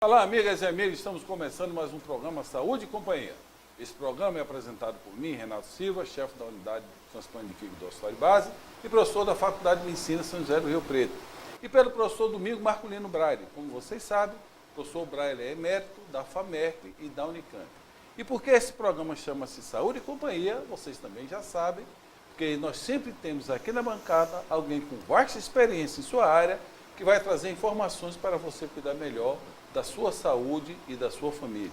Olá, amigas e amigos, estamos começando mais um programa Saúde e Companhia. Esse programa é apresentado por mim, Renato Silva, chefe da Unidade de Transplante de Fígado Hospital de Base e professor da Faculdade de Medicina São José do Rio Preto. E pelo professor Domingos Marculino Braille. Como vocês sabem, o professor Braille é emérito da FAMERP e da Unicamp. E por que esse programa chama-se Saúde e Companhia, vocês também já sabem, porque nós sempre temos aqui na bancada alguém com vasta experiência em sua área que vai trazer informações para você cuidar melhor da sua saúde e da sua família.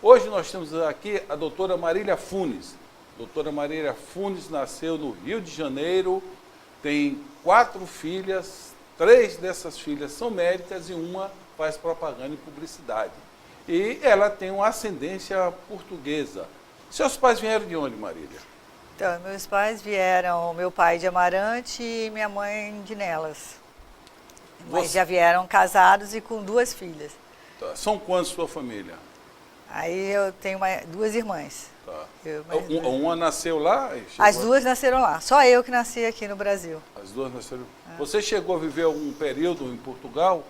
Hoje nós temos aqui a doutora Marília Funes. Doutora Marília Funes nasceu no Rio de Janeiro, tem 4 filhas, 3 dessas filhas são médicas e uma faz propaganda e publicidade. E ela tem uma ascendência portuguesa. Seus pais vieram de onde, Marília? Então, meus pais vieram, meu pai de Amarante e minha mãe de Nelas. Mas já vieram casados e com 2 filhas. Tá. São quantos sua família? Aí eu tenho 2 irmãs. Tá. Duas. Uma nasceu lá? As 2 nasceram lá. Só eu que nasci aqui no Brasil. As 2 nasceram. Você chegou a viver algum período em Portugal?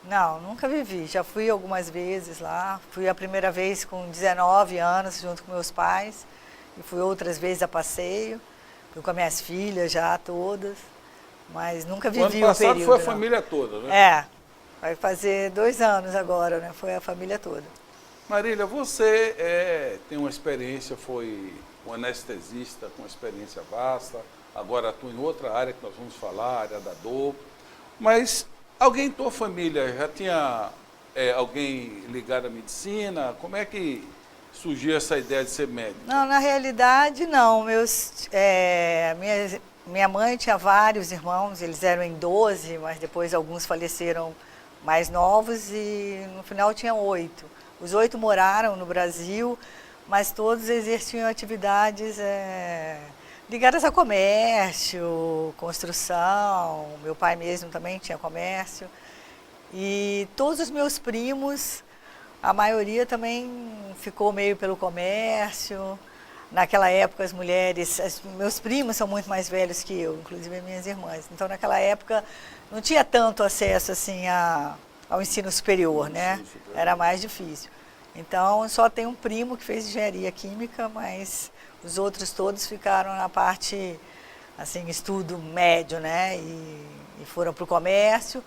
Não, nunca vivi. Já fui algumas vezes lá. Fui a primeira vez com 19 anos junto com meus pais. E fui outras vezes a passeio. Fui com as minhas filhas já todas. Mas nunca vivi o ano passado período, foi a não. Família toda, né? É. Vai fazer 2 anos agora, né? Foi a família toda. Marília, você tem uma experiência, foi um anestesista com uma experiência vasta, agora atua em outra área que nós vamos falar, a área da dor. Mas alguém em tua família já tinha alguém ligado à medicina? Como é que surgiu essa ideia de ser médico? Não, na realidade não. Minha mãe tinha vários irmãos, eles eram em 12, mas depois alguns faleceram mais novos e no final tinha 8. Os 8 moraram no Brasil, mas todos exerciam atividades ligadas a comércio, construção. Meu pai mesmo também tinha comércio. E todos os meus primos, a maioria também ficou meio pelo comércio. Naquela época as mulheres, meus primos são muito mais velhos que eu, inclusive as minhas irmãs. Então naquela época não tinha tanto acesso assim ao ensino superior, né? Era mais difícil. Então só tem um primo que fez engenharia química, mas os outros todos ficaram na parte, assim, estudo médio, né? E foram para o comércio,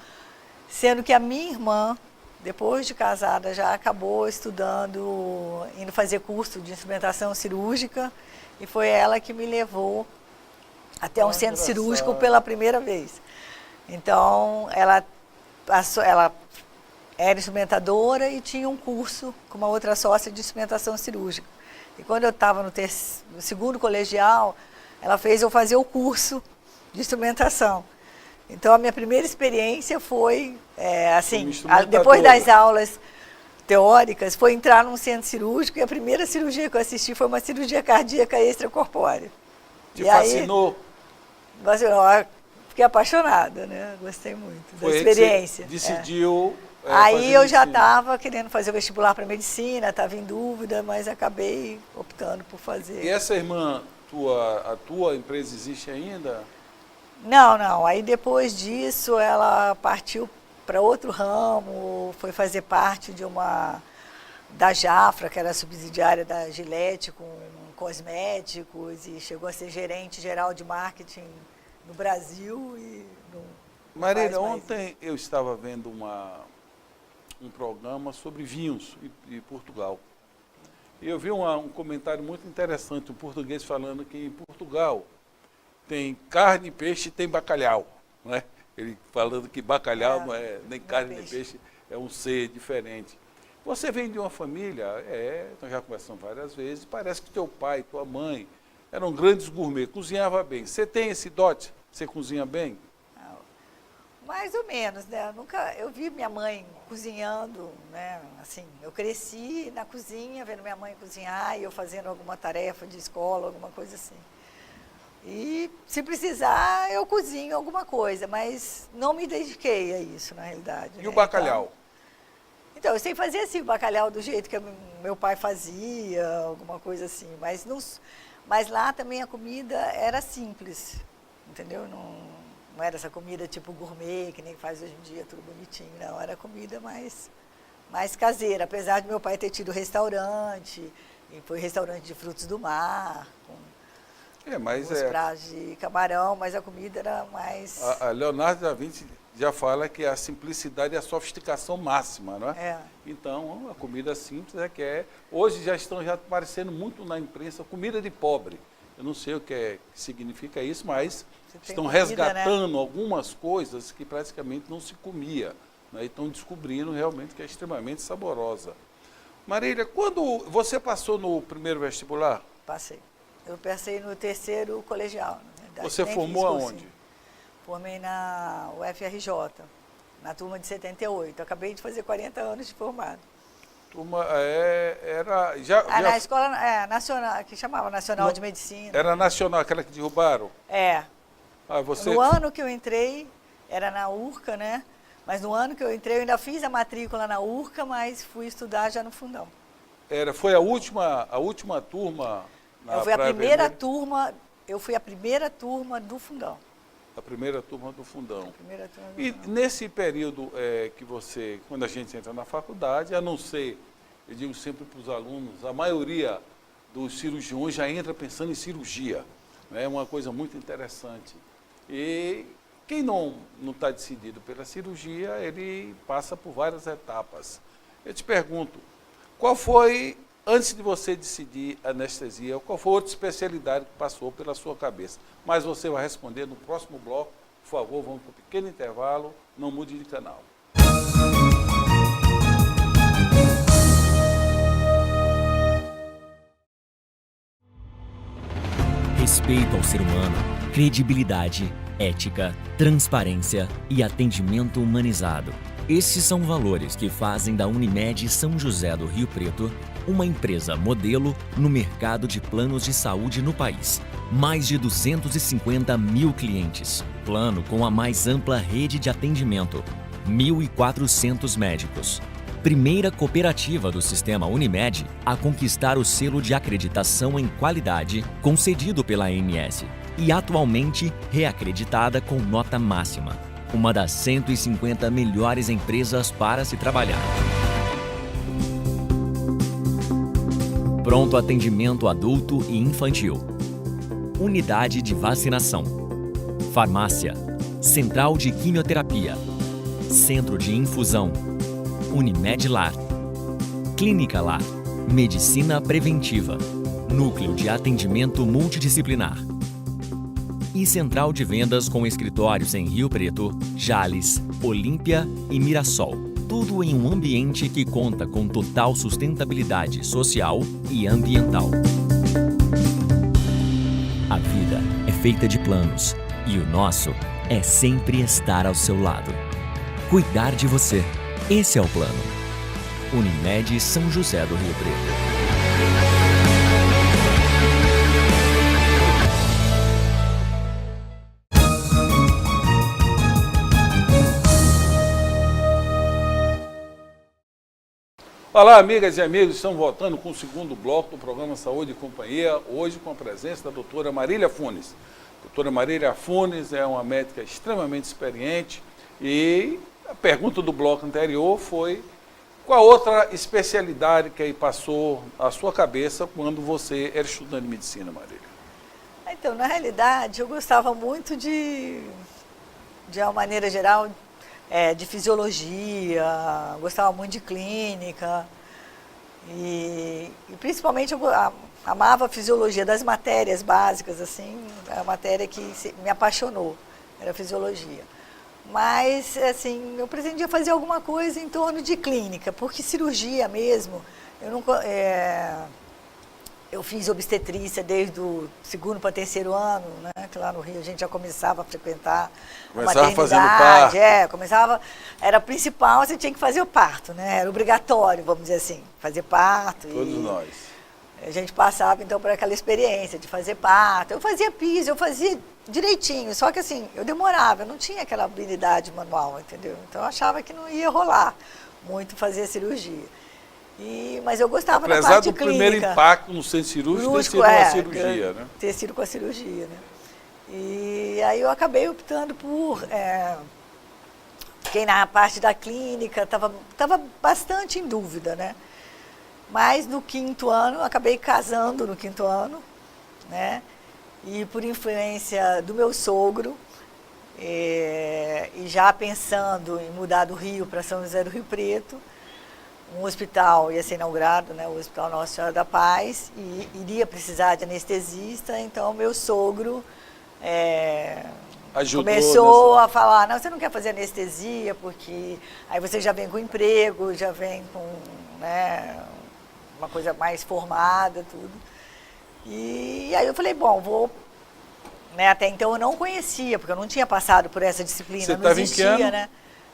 sendo que a minha irmã, depois de casada, já acabou estudando, indo fazer curso de instrumentação cirúrgica, e foi ela que me levou até um centro cirúrgico pela primeira vez. Então, ela era instrumentadora e tinha um curso com uma outra sócia de instrumentação cirúrgica. E quando eu estava no 2º colegial, ela fez eu fazer o curso de instrumentação. Então, a minha primeira experiência foi, depois das aulas teóricas, foi entrar num centro cirúrgico e a primeira cirurgia que eu assisti foi uma cirurgia cardíaca extracorpórea. Te fascinou? Fiquei apaixonada, né? Gostei muito da experiência. Você decidiu aí eu já estava querendo fazer o vestibular para medicina, estava em dúvida, mas acabei optando por fazer. E essa irmã a tua empresa existe ainda? Não. Aí depois disso ela partiu para outro ramo, foi fazer parte da Jafra, que era subsidiária da Gillette, com cosméticos, e chegou a ser gerente geral de marketing no Brasil e Marília, ontem eu estava vendo um programa sobre vinhos em Portugal. E eu vi um comentário muito interessante, um português falando que em Portugal tem carne, peixe e tem bacalhau. Não é? Ele falando que bacalhau não é nem carne nem peixe, é um ser diferente. Você vem de uma família, nós já conversamos várias vezes, parece que teu pai, tua mãe eram grandes gourmet, cozinhava bem. Você tem esse dote? Você cozinha bem? Mais ou menos, né? Eu vi minha mãe cozinhando, né? Assim, eu cresci na cozinha, vendo minha mãe cozinhar e eu fazendo alguma tarefa de escola, alguma coisa assim. E se precisar, eu cozinho alguma coisa, mas não me dediquei a isso, na realidade. E o bacalhau? Então, eu sei fazer assim, o bacalhau do jeito que meu pai fazia, alguma coisa assim, mas lá também a comida era simples, entendeu? Não era essa comida tipo gourmet, que nem faz hoje em dia, tudo bonitinho, não. Era comida mais mais caseira, apesar de meu pai ter tido restaurante, e foi restaurante de frutos do mar, com Mas os pratos de camarão, mas a comida era mais... A Leonardo da Vinci já fala que a simplicidade é a sofisticação máxima, não é? Então, a comida simples é que é... Hoje já estão aparecendo muito na imprensa comida de pobre. Eu não sei o que significa isso, mas estão comida, resgatando, né, algumas coisas que praticamente não se comia, né? E estão descobrindo realmente que é extremamente saborosa. Marília, quando você passou no primeiro vestibular? Passei. Eu passei no terceiro colegial. Na verdade. Você formou aonde? Formei na UFRJ, na turma de 78. Acabei de fazer 40 anos de formado. Turma, era... Na escola nacional, que chamava Nacional de Medicina. Era nacional, aquela que derrubaram? No ano que eu entrei, era na URCA, né? Mas no ano que eu entrei, eu ainda fiz a matrícula na URCA, mas fui estudar já no Fundão. Foi a última turma na Eu fui a primeira turma do Fundão. A primeira turma do Fundão. Fundão. E nesse período que você, quando a gente entra na faculdade, a não ser, eu digo sempre para os alunos, a maioria dos cirurgiões já entra pensando em cirurgia. É uma coisa muito interessante. E quem não está decidido pela cirurgia, ele passa por várias etapas. Eu te pergunto, qual foi, antes de você decidir anestesia, qual foi outra especialidade que passou pela sua cabeça? Mas você vai responder no próximo bloco. Por favor, vamos para um pequeno intervalo, não mude de canal. Respeito ao ser humano, credibilidade, ética, transparência e atendimento humanizado. Esses são valores que fazem da Unimed São José do Rio Preto uma empresa modelo no mercado de planos de saúde no país. Mais de 250 mil clientes. Plano com a mais ampla rede de atendimento. 1.400 médicos. Primeira cooperativa do sistema Unimed a conquistar o selo de acreditação em qualidade concedido pela ANS e atualmente reacreditada com nota máxima. Uma das 150 melhores empresas para se trabalhar. Pronto atendimento adulto e infantil. Unidade de vacinação. Farmácia. Central de quimioterapia. Centro de infusão. Unimed Lar. Clínica Lar. Medicina preventiva. Núcleo de atendimento multidisciplinar. E central de vendas com escritórios em Rio Preto, Jales, Olímpia e Mirassol. Tudo em um ambiente que conta com total sustentabilidade social e ambiental. A vida é feita de planos e o nosso é sempre estar ao seu lado. Cuidar de você. Esse é o plano. Unimed São José do Rio Preto. Olá, amigas e amigos, estamos voltando com o segundo bloco do programa Saúde e Companhia, hoje com a presença da doutora Marília Funes. A doutora Marília Funes é uma médica extremamente experiente e a pergunta do bloco anterior foi qual outra especialidade que aí passou à sua cabeça quando você era estudante de medicina, Marília? Então, na realidade, eu gostava muito de uma maneira geral, de fisiologia, gostava muito de clínica e principalmente eu amava a fisiologia das matérias básicas, assim, a matéria que me apaixonou, era a fisiologia. Mas, assim, eu pretendia fazer alguma coisa em torno de clínica, porque cirurgia mesmo, eu fiz obstetrícia desde o segundo para terceiro ano, né? Que lá no Rio a gente já começava a frequentar a maternidade. Era principal, você tinha que fazer o parto, né? Era obrigatório, vamos dizer assim, fazer parto. Todos nós. A gente passava, então, por aquela experiência de fazer parto. Eu fazia piso, eu fazia direitinho, só que assim, eu demorava, eu não tinha aquela habilidade manual, entendeu? Então eu achava que não ia rolar muito fazer cirurgia. Mas eu gostava da parte clínica. Apesar do primeiro impacto no centro cirúrgico ter sido a cirurgia, né? Ter sido com a cirurgia, né? E aí eu acabei optando Fiquei na parte da clínica, estava bastante em dúvida, né? Mas no 5º ano, acabei casando no 5º ano, né? E por influência do meu sogro, e já pensando em mudar do Rio para São José do Rio Preto, um hospital ia ser inaugurado, né, o Hospital Nossa Senhora da Paz, e iria precisar de anestesista, então meu sogro começou a falar, não, você não quer fazer anestesia, porque aí você já vem com emprego, já vem com, né, uma coisa mais formada, tudo. E aí eu falei, bom, vou... Né, até então eu não conhecia, porque eu não tinha passado por essa disciplina, Você não existia, em que ano? né?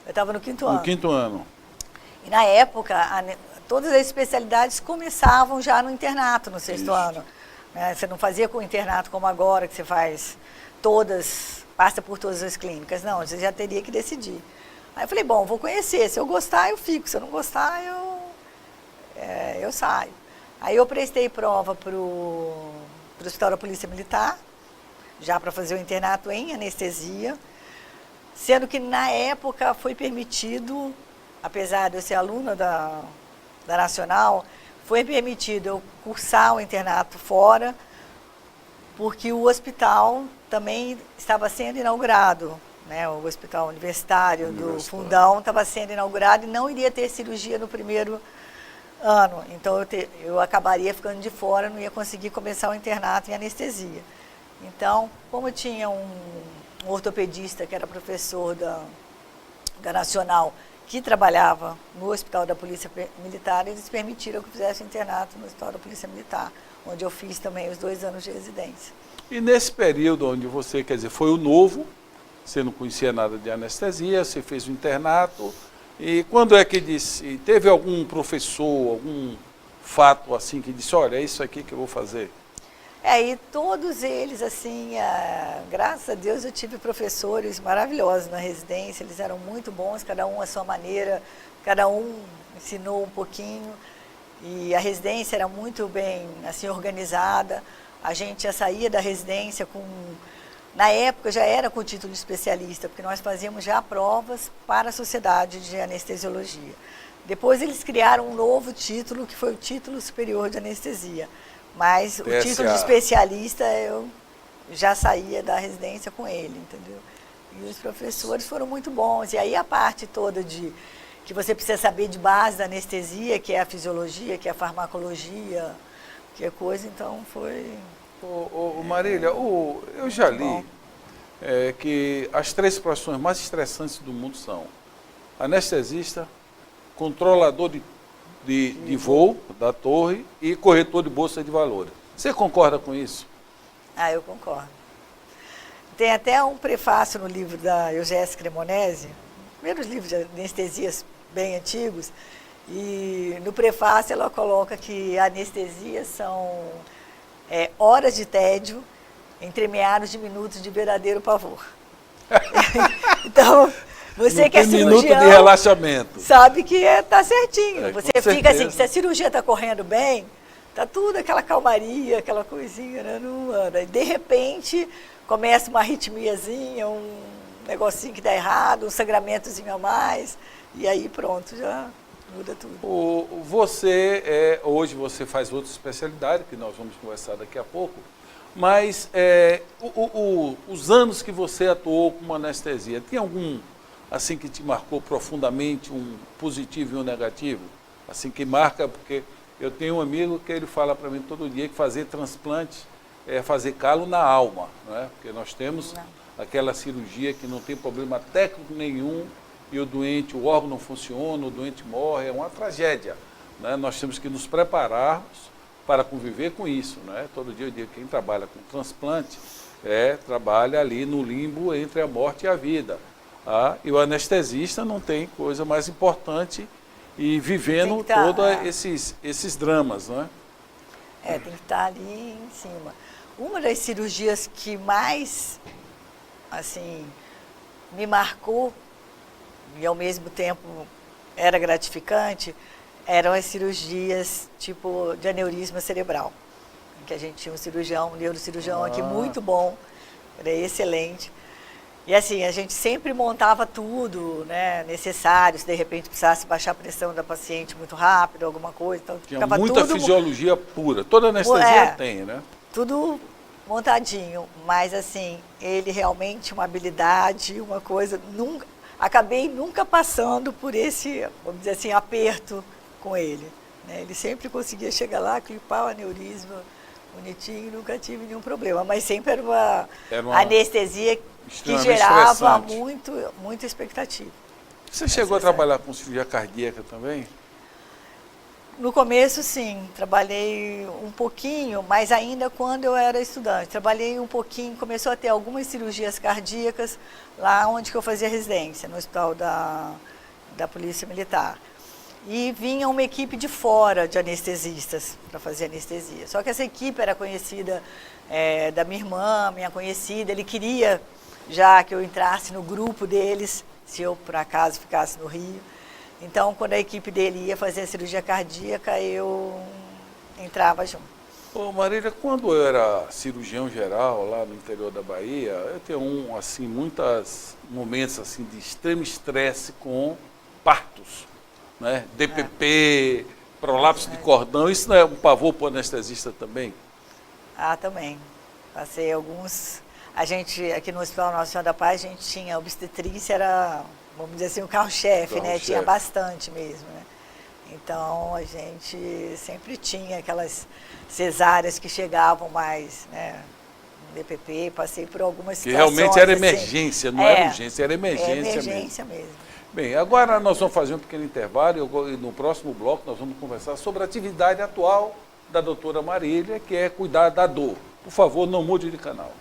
Eu estava no 5º ano. No 5º ano. E na época, todas as especialidades começavam já no internato, no 6º ano. Né? Você não fazia com o internato como agora, que você faz todas, passa por todas as clínicas. Não, você já teria que decidir. Aí eu falei, bom, vou conhecer. Se eu gostar, eu fico. Se eu não gostar, eu saio. Aí eu prestei prova para o Hospital da Polícia Militar, já para fazer o internato em anestesia, sendo que na época foi permitido, apesar de eu ser aluna da Nacional, foi permitido eu cursar o internato fora, porque o hospital também estava sendo inaugurado, né? O hospital universitário do Fundão estava sendo inaugurado e não iria ter cirurgia no 1º ano. Então eu acabaria ficando de fora, não ia conseguir começar o internato em anestesia. Então, como tinha um ortopedista que era professor da Nacional, que trabalhava no Hospital da Polícia Militar, eles permitiram que eu fizesse internato no Hospital da Polícia Militar, onde eu fiz também os 2 anos de residência. E nesse período onde você, quer dizer, foi o novo, você não conhecia nada de anestesia, você fez o internato, e quando é que disse, teve algum professor, algum fato assim que disse, olha, é isso aqui que eu vou fazer? E todos eles, assim, graças a Deus eu tive professores maravilhosos na residência, eles eram muito bons, cada um à sua maneira, cada um ensinou um pouquinho, e a residência era muito bem, assim, organizada, a gente já saía da residência com, na época já era com título de especialista, porque nós fazíamos já provas para a Sociedade de Anestesiologia. Depois eles criaram um novo título, que foi o Título Superior de Anestesia. Mas o título de especialista eu já saía da residência com ele, entendeu? E os professores foram muito bons. E aí a parte toda que você precisa saber de base da anestesia, que é a fisiologia, que é a farmacologia, que é coisa, então foi... Marília, eu já li que as 3 profissões mais estressantes do mundo são anestesista, controlador de voo da torre e corretor de bolsa de valores. Você concorda com isso? Eu concordo. Tem até um prefácio no livro da Eugésia Cremonese, primeiros livros de anestesias bem antigos, e no prefácio ela coloca que a anestesia são horas de tédio entremeados de minutos de verdadeiro pavor. Então... Você que é cirurgião, minuto de relaxamento. Sabe que tá certinho. Você fica certeza. assim, se a cirurgia está correndo bem, tá tudo aquela calmaria, aquela coisinha, né? Não anda. E de repente começa uma arritmiazinha, um negocinho que dá errado, um sangramentozinho a mais, e aí pronto, já muda tudo. Hoje você faz outra especialidade, que nós vamos conversar daqui a pouco, mas os anos que você atuou como anestesia, tem algum assim que te marcou profundamente, um positivo e um negativo? Assim que marca, porque eu tenho um amigo que ele fala para mim todo dia que fazer transplante é fazer calo na alma, não é? Porque nós temos aquela cirurgia que não tem problema técnico nenhum e o órgão não funciona, o doente morre, é uma tragédia, né? Nós temos que nos prepararmos para conviver com isso, não é? Todo dia eu digo que quem trabalha com transplante trabalha ali no limbo entre a morte e a vida. E o anestesista não tem coisa mais importante e vivendo todos esses dramas, não é? Tem que estar ali em cima. Uma das cirurgias que mais, assim, me marcou e ao mesmo tempo era gratificante, eram as cirurgias tipo de aneurisma cerebral, que a gente tinha um neurocirurgião aqui muito bom, era excelente. E assim, a gente sempre montava tudo, né, necessário, se de repente precisasse baixar a pressão da paciente muito rápido, alguma coisa. Então, Tinha ficava muita tudo, fisiologia pura. Toda anestesia tem, né? tudo montadinho, mas assim, ele realmente uma habilidade, uma coisa, acabei nunca passando por esse, vamos dizer assim, aperto com ele, né? Ele sempre conseguia chegar lá, clipar o aneurisma bonitinho, nunca tive nenhum problema, mas sempre era uma anestesia que gerava muita expectativa. Você chegou a trabalhar com cirurgia cardíaca também? No começo, sim, trabalhei um pouquinho, mas ainda quando eu era estudante. Trabalhei um pouquinho, começou a ter algumas cirurgias cardíacas lá onde que eu fazia residência, no hospital da Polícia Militar. E vinha uma equipe de fora de anestesistas para fazer anestesia. Só que essa equipe era conhecida da minha irmã, minha conhecida. Ele queria já que eu entrasse no grupo deles, se eu por acaso ficasse no Rio. Então, quando a equipe dele ia fazer a cirurgia cardíaca, eu entrava junto. Ô Marília, quando eu era cirurgião geral lá no interior da Bahia, eu tenho assim, muitos momentos assim, de extremo estresse com partos, né? DPP, prolapso de cordão, isso não é um pavor para o anestesista também? Ah, também. Passei alguns... A gente, aqui no Hospital Nossa Senhora da Paz, a gente tinha obstetrícia, era, vamos dizer assim, o carro-chefe, né? Tinha bastante mesmo, né? Então, a gente sempre tinha aquelas cesáreas que chegavam mais, né? No DPP, passei por algumas situações. Que realmente era emergência, assim, não era urgência, era emergência mesmo. Bem, agora nós vamos fazer um pequeno intervalo e no próximo bloco nós vamos conversar sobre a atividade atual da doutora Marília, que é cuidar da dor. Por favor, não mude de canal.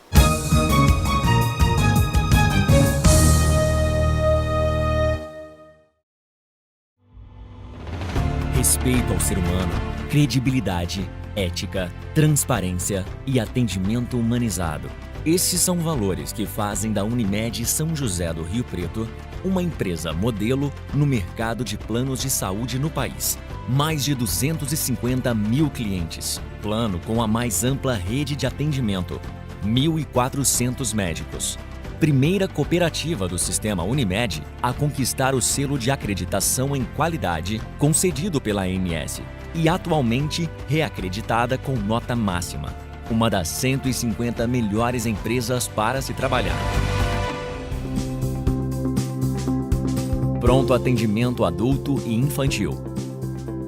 Respeito ao ser humano, credibilidade, ética, transparência e atendimento humanizado. Esses são valores que fazem da Unimed São José do Rio Preto uma empresa modelo no mercado de planos de saúde no país. Mais de 250 mil clientes. Plano com a mais ampla rede de atendimento. 1.400 médicos. Primeira cooperativa do sistema Unimed a conquistar o selo de acreditação em qualidade concedido pela ANS e atualmente reacreditada com nota máxima. Uma das 150 melhores empresas para se trabalhar. Pronto atendimento adulto e infantil.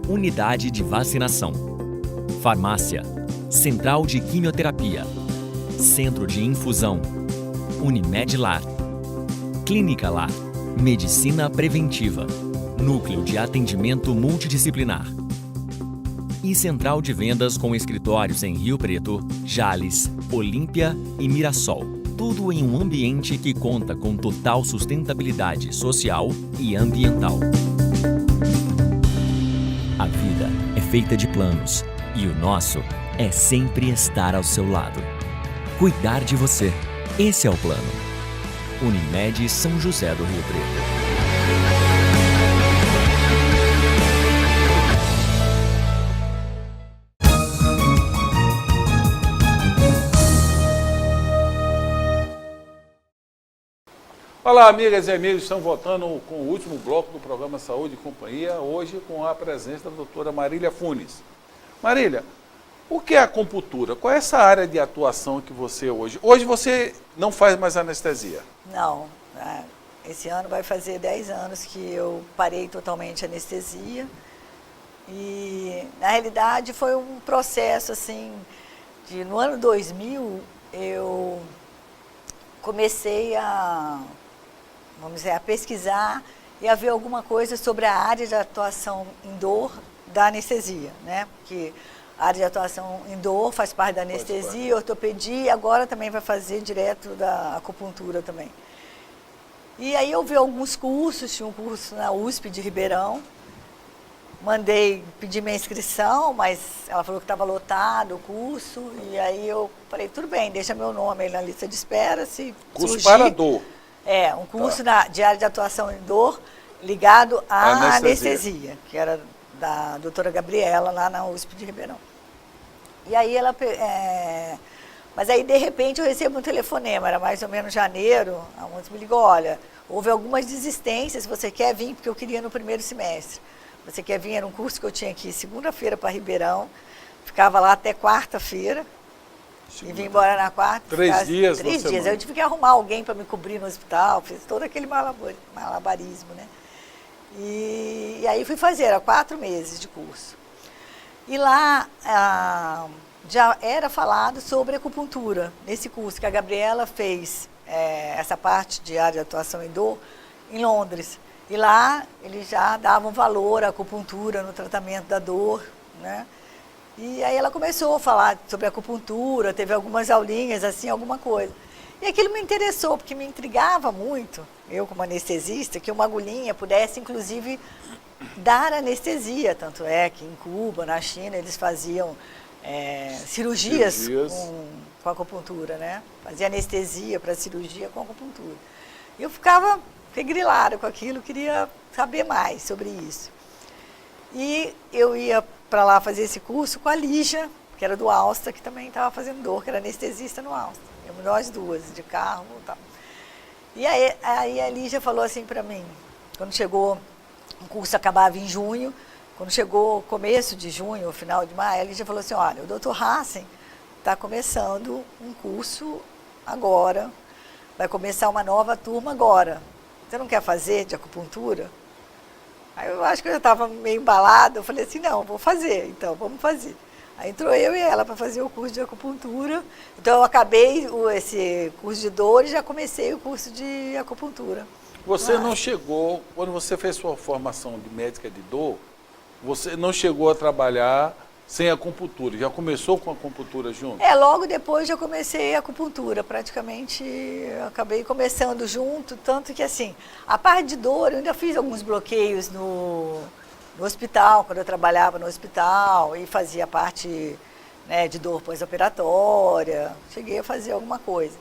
Unidade de vacinação. Farmácia. Central de quimioterapia. Centro de infusão. Unimed Lar. Clínica Lar. Medicina preventiva. Núcleo de atendimento multidisciplinar. E central de vendas com escritórios em Rio Preto, Jales, Olímpia e Mirassol. Tudo em um ambiente que conta com total sustentabilidade social e ambiental. A vida é feita de planos e o nosso é sempre estar ao seu lado. Cuidar de você. Esse é o plano. Unimed São José do Rio Preto. Olá, amigas e amigos, estamos voltando com o último bloco do programa Saúde e Companhia, hoje com a presença da doutora Marília Funes. Marília, o que é a acupuntura? Qual é essa área de atuação que você hoje... Hoje você não faz mais anestesia? Não, esse ano vai fazer 10 anos que eu parei totalmente a anestesia e, na realidade, foi um processo, assim, no ano 2000, eu comecei vamos dizer, a pesquisar e a ver alguma coisa sobre a área de atuação em dor da anestesia, né? Porque a área de atuação em dor faz parte da anestesia, ortopedia, e agora também vai fazer direto da acupuntura também. E aí eu vi alguns cursos, tinha um curso na USP de Ribeirão, pedi minha inscrição, mas ela falou que estava lotado o curso, e aí eu falei, tudo bem, deixa meu nome aí na lista de espera, se curso surgir, para dor. É, um curso de área de atuação em dor ligado à anestesia, que era da doutora Gabriela, lá na USP de Ribeirão. E aí ela Mas aí, de repente, eu recebo um telefonema, era mais ou menos janeiro, a moça me ligou, olha, houve algumas desistências, você quer vir, porque eu queria no primeiro semestre. Você quer vir, era um curso que eu tinha aqui segunda-feira para Ribeirão, ficava lá até quarta-feira, e vim embora na quarta. 3 dias na 3 dias. semana. Eu tive que arrumar alguém para me cobrir no hospital, fiz todo aquele malabarismo, né? E aí fui fazer, era 4 meses de curso. E lá já era falado sobre acupuntura, nesse curso que a Gabriela fez, essa parte de área de atuação em dor, em Londres. E lá eles já davam valor à acupuntura no tratamento da dor, né? E aí ela começou a falar sobre acupuntura, teve algumas aulinhas, assim, alguma coisa. E aquilo me interessou, porque me intrigava muito, eu como anestesista, que uma agulhinha pudesse, inclusive, dar anestesia. Tanto é que em Cuba, na China, eles faziam cirurgias com acupuntura, né? Fazia anestesia para cirurgia com acupuntura. E eu fiquei grilada com aquilo, queria saber mais sobre isso. E eu ia para lá fazer esse curso com a Lígia, que era do Alsta, que também estava fazendo dor, que era anestesista no Alsta. Nós duas, de carro e tal. E aí a Lígia falou assim para mim, quando chegou, o curso acabava em junho, quando chegou o começo de junho, final de maio, a Lígia falou assim, olha, o Dr. Hassen está começando um curso agora, vai começar uma nova turma agora. Você não quer fazer de acupuntura? Aí eu acho que eu já estava meio embalada, eu falei assim, não, vou fazer, então vamos fazer. Aí entrou eu e ela para fazer o curso de acupuntura. Então eu acabei esse curso de dor e já comecei o curso de acupuntura. Você não chegou, quando você fez sua formação de médica de dor, você não chegou a trabalhar sem acupuntura, já começou com a acupuntura junto? Logo depois já comecei a acupuntura, praticamente eu acabei começando junto, tanto que assim, a parte de dor, eu ainda fiz alguns bloqueios no hospital, quando eu trabalhava no hospital, e fazia parte, né, de dor pós-operatória, cheguei a fazer alguma coisa.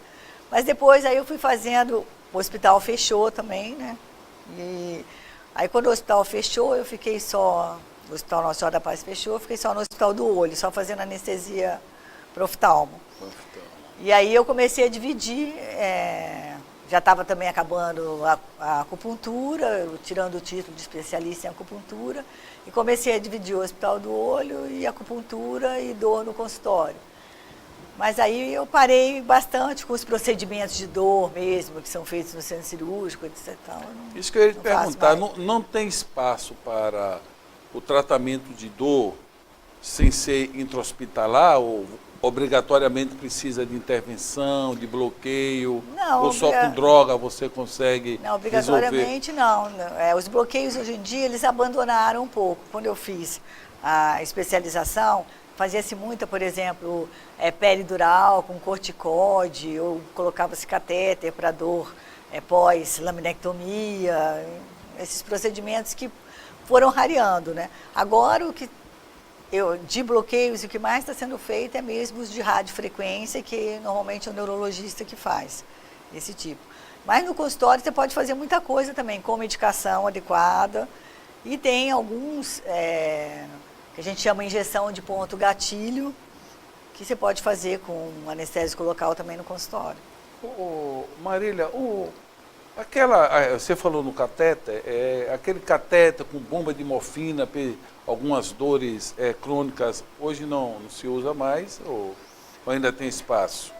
Mas depois aí eu fui fazendo, o hospital fechou também, né? E aí quando o hospital fechou, eu fiquei só, o Hospital Nossa Senhora da Paz fechou, eu fiquei só no Hospital do Olho, só fazendo anestesia para oftalmo. E aí eu comecei a dividir, já estava também acabando a acupuntura, tirando o título de especialista em acupuntura, e comecei a dividir o Hospital do Olho e acupuntura e dor no consultório. Mas aí eu parei bastante com os procedimentos de dor mesmo, que são feitos no centro cirúrgico, etc. Isso que eu ia te perguntar, não tem espaço para o tratamento de dor sem ser intra-hospitalar ou obrigatoriamente precisa de intervenção, de bloqueio, não, ou só com droga você consegue não, obrigatoriamente resolver? Não. Os bloqueios hoje em dia eles abandonaram um pouco. Quando eu fiz a especialização, fazia-se muita, por exemplo, peridural com corticóide, ou colocava-se catéter para dor pós-laminectomia, esses procedimentos que foram rareando, né? Agora o que de bloqueios, o que mais está sendo feito é mesmo os de radiofrequência, que normalmente é o neurologista que faz esse tipo. Mas no consultório você pode fazer muita coisa também, com medicação adequada, e tem alguns que a gente chama injeção de ponto gatilho, que você pode fazer com anestésico local também no consultório. Marília, você falou no catéter, aquele catéter com bomba de morfina, algumas dores crônicas, hoje não se usa mais ou ainda tem espaço?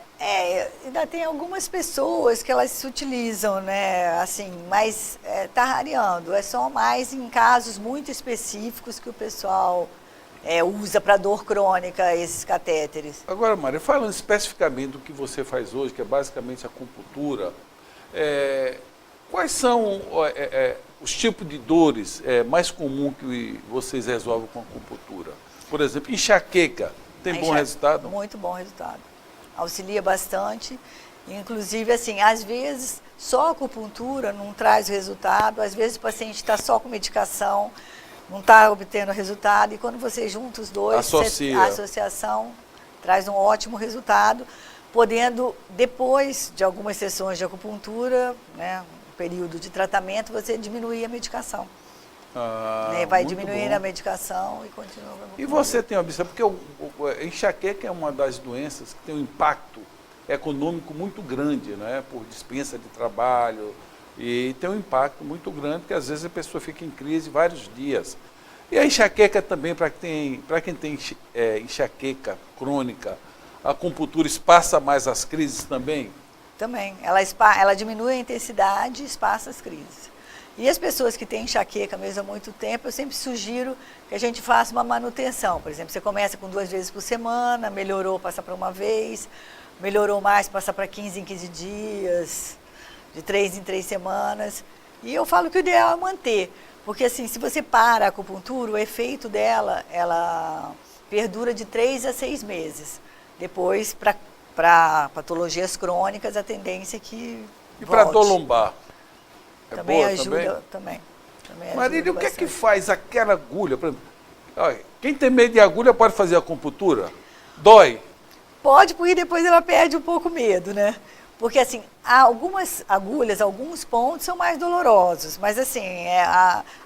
Ainda tem algumas pessoas que elas se utilizam, né, assim, mas está rareando, é só mais em casos muito específicos que o pessoal usa para dor crônica esses catéteres. Agora, Maria, falando especificamente do que você faz hoje, que é basicamente a acupuntura, quais são os tipos de dores mais comuns que vocês resolvem com a acupuntura? Por exemplo, enxaqueca, tem bom resultado? Muito bom resultado. Auxilia bastante. Inclusive, assim, às vezes, só a acupuntura não traz resultado, às vezes o paciente está só com medicação, não está obtendo resultado, e quando você junta os dois, a associação traz um ótimo resultado, podendo, depois de algumas sessões de acupuntura, né, período de tratamento, você diminuir a medicação. né? Vai muito diminuindo bom. a medicação e continua. E você tem observado, porque a enxaqueca é uma das doenças que tem um impacto econômico muito grande, né? Por dispensa de trabalho, e tem um impacto muito grande, que às vezes a pessoa fica em crise vários dias. E a enxaqueca também, para quem tem enxaqueca crônica, a acupuntura espaça mais as crises também? Também. Ela diminui a intensidade e espaça as crises. E as pessoas que têm enxaqueca mesmo há muito tempo, eu sempre sugiro que a gente faça uma manutenção. Por exemplo, você começa com 2 vezes por semana, melhorou, passa para 1 vez, melhorou mais, passa para 15 em 15 dias, de 3 em 3 semanas. E eu falo que o ideal é manter, porque assim, se você para a acupuntura, o efeito dela, ela perdura de 3 a 6 meses. Depois, para patologias crônicas, a tendência é que E para volte. dor lombar? É Também boa ajuda, também Marília, ajuda o que é que bastante. faz aquela agulha? Por exemplo, olha, quem tem medo de agulha pode fazer acupuntura? Dói? Pode, porque depois ela perde um pouco o medo, né? Porque assim, há algumas agulhas, alguns pontos são mais dolorosos, mas assim,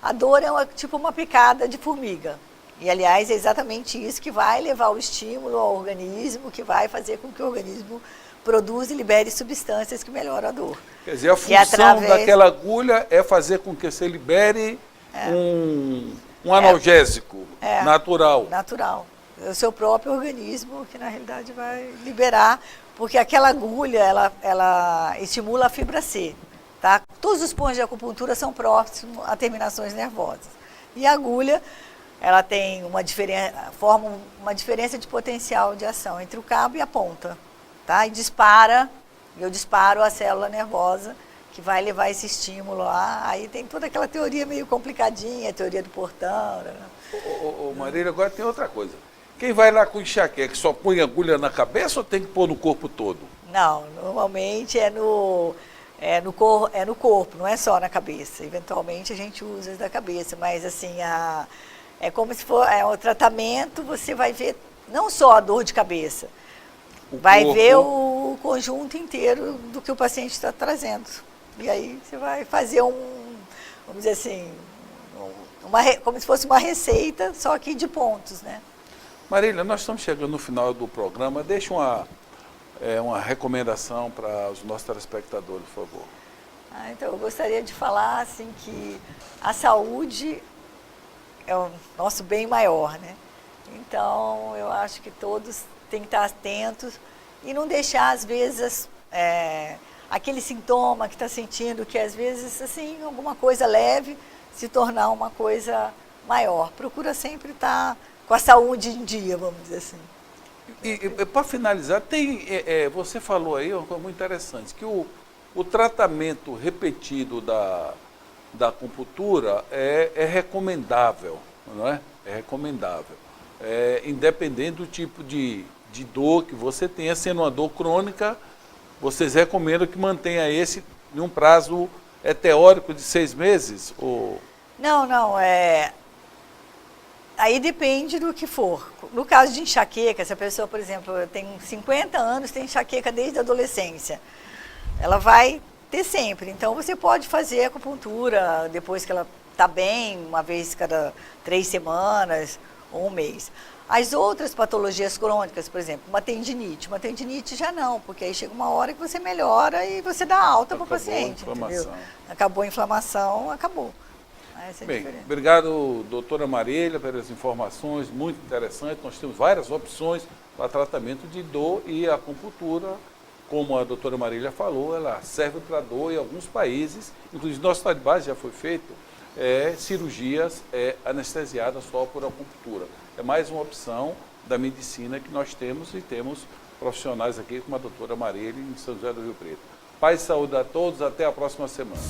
a dor é tipo uma picada de formiga. E aliás, é exatamente isso que vai levar o estímulo ao organismo, que vai fazer com que o organismo produza e libere substâncias que melhoram a dor. Quer dizer, a função daquela agulha é fazer com que você libere um analgésico natural. Natural. É o seu próprio organismo que, na realidade, vai liberar, porque aquela agulha, ela estimula a fibra C. Tá? Todos os pontos de acupuntura são próximos a terminações nervosas. E a agulha, ela tem forma uma diferença de potencial de ação entre o cabo e a ponta. Tá? E eu disparo a célula nervosa, que vai levar esse estímulo lá. Aí tem toda aquela teoria meio complicadinha, a teoria do portão. Né? Marília, agora tem outra coisa. Quem vai lá com enxaqueca, só põe agulha na cabeça ou tem que pôr no corpo todo? Não, normalmente é no corpo, não é só na cabeça. Eventualmente a gente usa as da cabeça, mas assim, é como se for o tratamento, você vai ver não só a dor de cabeça, vai ver o conjunto inteiro do que o paciente está trazendo. E aí você vai fazer vamos dizer assim, como se fosse uma receita, só que de pontos, né? Marília, nós estamos chegando no final do programa. Deixa uma recomendação para os nossos telespectadores, por favor. Então, eu gostaria de falar assim, que a saúde é o nosso bem maior, né? Então, eu acho que todos têm que estar atentos e não deixar, às vezes, aquele sintoma que está sentindo, que às vezes, assim, alguma coisa leve, se tornar uma coisa maior. Procura sempre estar com a saúde em dia, vamos dizer assim. E para finalizar, você falou aí uma coisa muito interessante, que o tratamento repetido da acupuntura é recomendável, não é? É recomendável. Independente do tipo de dor que você tenha, sendo uma dor crônica, vocês recomendam que mantenha esse em um prazo teórico de 6 meses? Ou... Não, aí depende do que for. No caso de enxaqueca, se a pessoa, por exemplo, tem 50 anos, tem enxaqueca desde a adolescência, ela vai ter sempre. Então, você pode fazer acupuntura depois que ela está bem, uma vez cada 3 semanas ou 1 mês. As outras patologias crônicas, por exemplo, uma tendinite já não, porque aí chega uma hora que você melhora e você dá alta para o paciente, entendeu? Acabou a inflamação, acabou. Essa é a Bem, diferença. obrigado, doutora Marília, pelas informações, muito interessantes. Nós temos várias opções para tratamento de dor e a acupuntura, como a doutora Marília falou, ela serve para dor em alguns países, inclusive no nosso estado de base já foi feito cirurgias anestesiadas só por acupuntura. É mais uma opção da medicina que nós temos e temos profissionais aqui como a doutora Marília em São José do Rio Preto. Paz e saúde a todos, até a próxima semana.